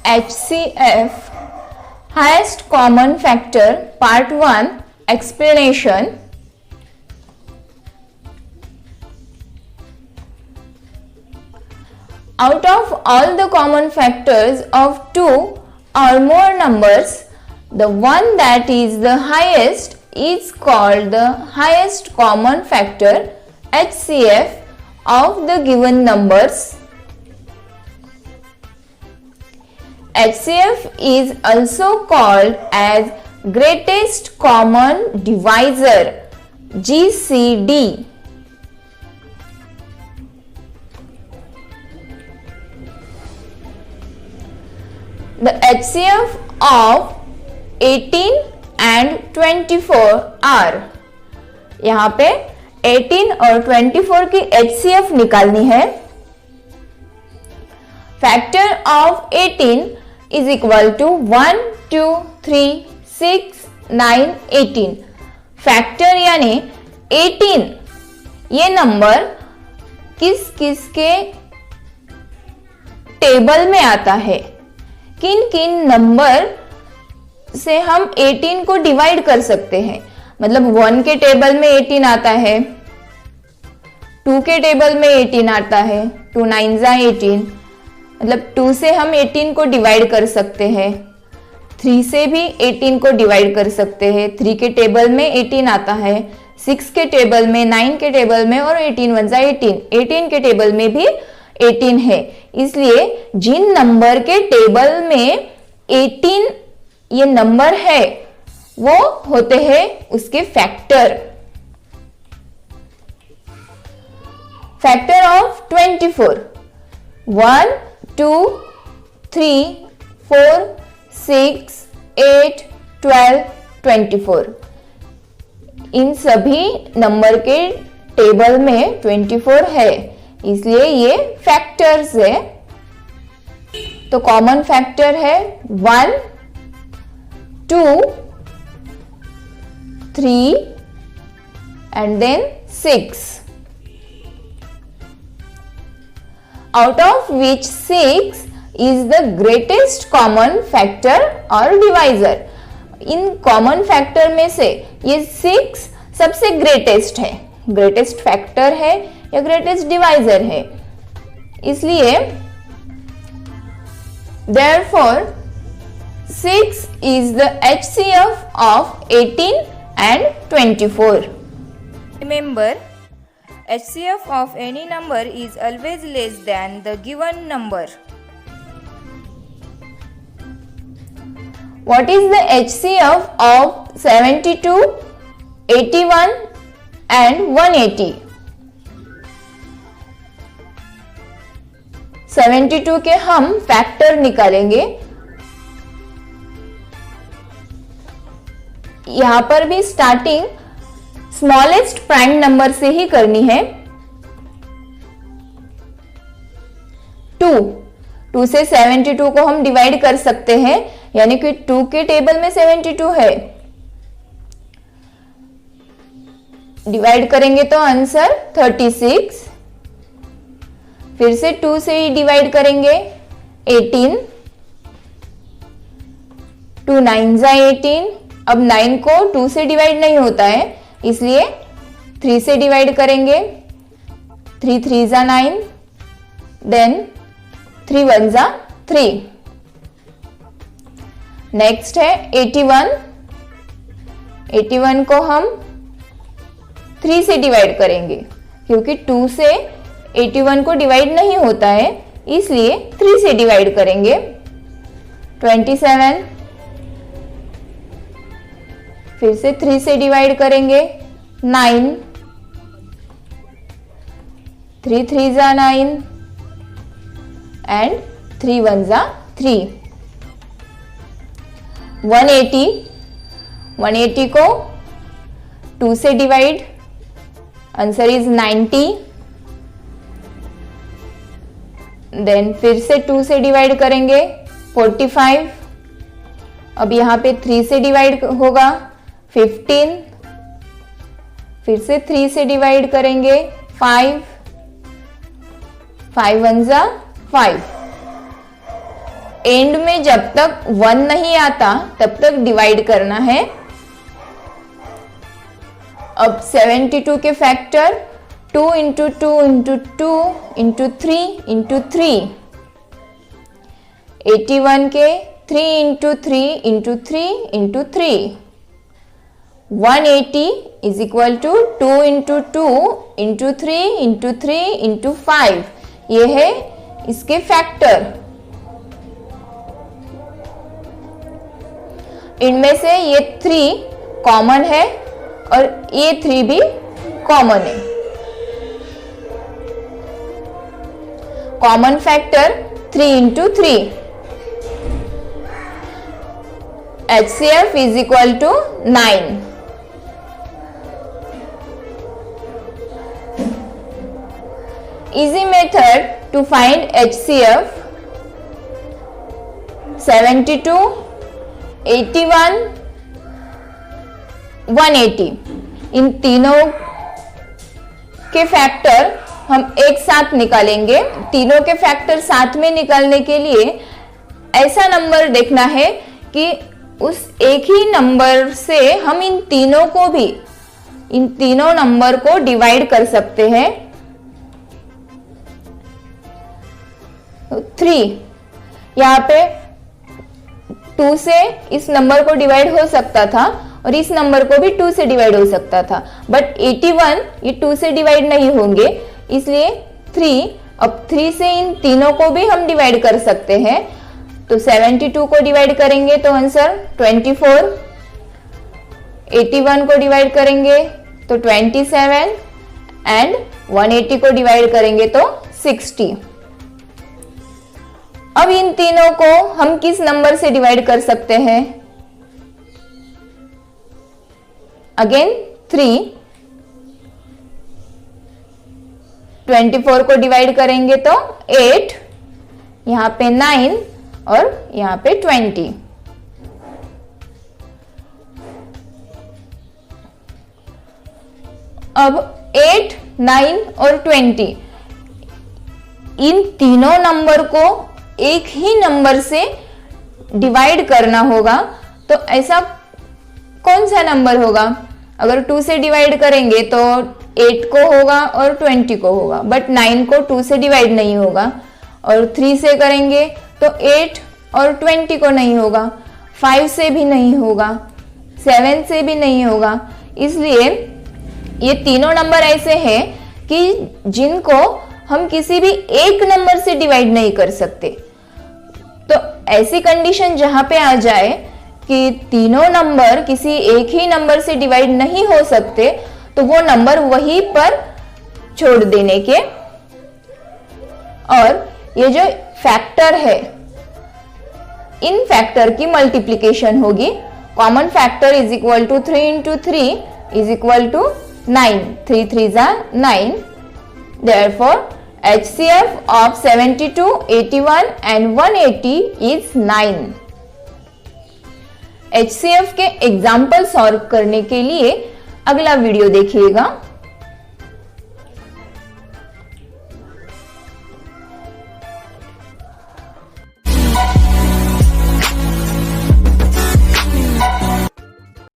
HCF, highest common factor, part 1, explanation. Out of all the common factors of two or more numbers, the one that is the highest is called the highest common factor, HCF, of the given numbers. HCF is also called as greatest common divisor, GCD. The HCF of 18 and 24 are, यहाँ पे 18 और 24 की HCF निकालनी है. Factor of 18 is equal to 1, 2, 3, 6, 9, 18. Factor यानी 18 ये number किस किस के टेबल में आता है, किन किन नंबर से हम 18 को डिवाइड कर सकते हैं. मतलब 1 के टेबल में 18 आता है, 2 के टेबल में 18 आता है, 2 9 18, मतलब 2 से हम 18 को डिवाइड कर सकते हैं, 3 से भी 18 को डिवाइड कर सकते हैं, 3 के टेबल में 18 आता है, 6 के टेबल में, 9 के टेबल में और 18 1 18, 18 के टेबल में भी 18 है. इसलिए जिन नंबर के टेबल में 18 ये नंबर है वो होते हैं उसके फैक्टर. Factor of 24, 1, 2, 3, 4, 6, 8, 12, 24. इन सभी नंबर के टेबल में 24 है, इसलिए ये फैक्टर्स है. तो कॉमन फैक्टर है 1, 2, 3 and then 6. Out of which 6 is the greatest common factor or divisor. In common factor में से ये 6 सबसे ग्रेटेस्ट है, ग्रेटेस्ट फैक्टर है या ग्रेटेस्ट डिवाइजर है. इसलिए therefore 6 is the HCF of 18 and 24. Remember, HCF of any number is always less than the given number. What is the HCF of 72, 81 and 180? 72 के हम फैक्टर निकालेंगे. यहां पर भी स्टार्टिंग स्मॉलेस्ट प्राइम नंबर से ही करनी है. 2 से 72 को हम डिवाइड कर सकते हैं, यानी कि 2 के टेबल में 72 है. डिवाइड करेंगे तो आंसर 36. फिर से 2 से ही डिवाइड करेंगे 18, 2 9 18. अब 9 को 2 से डिवाइड नहीं होता है, इसलिए 3 से डिवाइड करेंगे. 3 3 9, देन 3 1 3. नेक्स्ट है 81. 81 को हम 3 से डिवाइड करेंगे, क्योंकि 2 से 81 को डिवाइड नहीं होता है, इसलिए 3 से डिवाइड करेंगे. 27. फिर से 3 से डिवाइड करेंगे 9. 3 3 9 एंड 3 1 3. 180. 180 को 2 से डिवाइड, आंसर इज 90. देन फिर से 2 से डिवाइड करेंगे 45. अब यहाँ पे 3 से डिवाइड होगा 15. फिर से 3 से डिवाइड करेंगे 5. 5 1 5. एंड में जब तक 1 नहीं आता तब तक डिवाइड करना है। अब 72 के factor 2 into 2 into 2 into 3 into 3, 81 के 3 into 3 into 3 into 3, 180 is equal to 2 into 2 into 3 into 3 into 5। ये है इसके फैक्टर। इनमें से ये 3 कॉमन है और ये 3 भी कॉमन है। Common factor 3 into 3, HCF is equal to 9। Easy method to find HCF: 72, 81, 180। इन तीनों के फैक्टर हम एक साथ निकालेंगे। तीनों के फैक्टर साथ में निकालने के लिए ऐसा नंबर देखना है कि उस एक ही नंबर से हम इन तीनों नंबर को डिवाइड कर सकते हैं। 3 यहाँ पे 2 से इस नंबर को डिवाइड हो सकता था और इस नंबर को भी 2 से डिवाइड हो सकता था, बट 81 ये 2 से डिवाइड नहीं होंगे, इसलिए 3। अब 3 से इन तीनों को भी हम डिवाइड कर सकते हैं। तो 72 को डिवाइड करेंगे तो आंसर 24, 81 को डिवाइड करेंगे तो 27 एंड 180 को डिवाइड करेंगे तो 60। अब इन तीनों को हम किस नंबर से डिवाइड कर सकते हैं? अगेन 3, 24 को डिवाइड करेंगे तो 8, यहाँ पे 9 और यहाँ पे 20। अब 8, 9 और 20 इन तीनों नंबर को एक ही नंबर से डिवाइड करना होगा। तो ऐसा कौन सा नंबर होगा? अगर 2 से डिवाइड करेंगे तो 8 को होगा और 20 को होगा, बट 9 को 2 से डिवाइड नहीं होगा। और 3 से करेंगे तो 8 और 20 को नहीं होगा, 5 से भी नहीं होगा, 7 से भी नहीं होगा। इसलिए ये तीनों नंबर ऐसे हैं कि जिनको हम किसी भी एक नंबर से डिवाइड नहीं कर सकते। तो ऐसी कंडीशन जहां पे आ जाए कि तीनों नंबर किसी एक ही नंबर से डिवाइड नहीं हो सकते, तो वो नंबर वहीं पर छोड़ देने के। और ये जो फैक्टर है, इन फैक्टर की मल्टीप्लिकेशन होगी। Common factor is equal to 3 into 3 is equal to 9, 3 3s are 9। Therefore, HCF of 72, 81 and 180 is 9। HCF के एग्जाम्पल सॉल्व करने के लिए अगला वीडियो देखिएगा।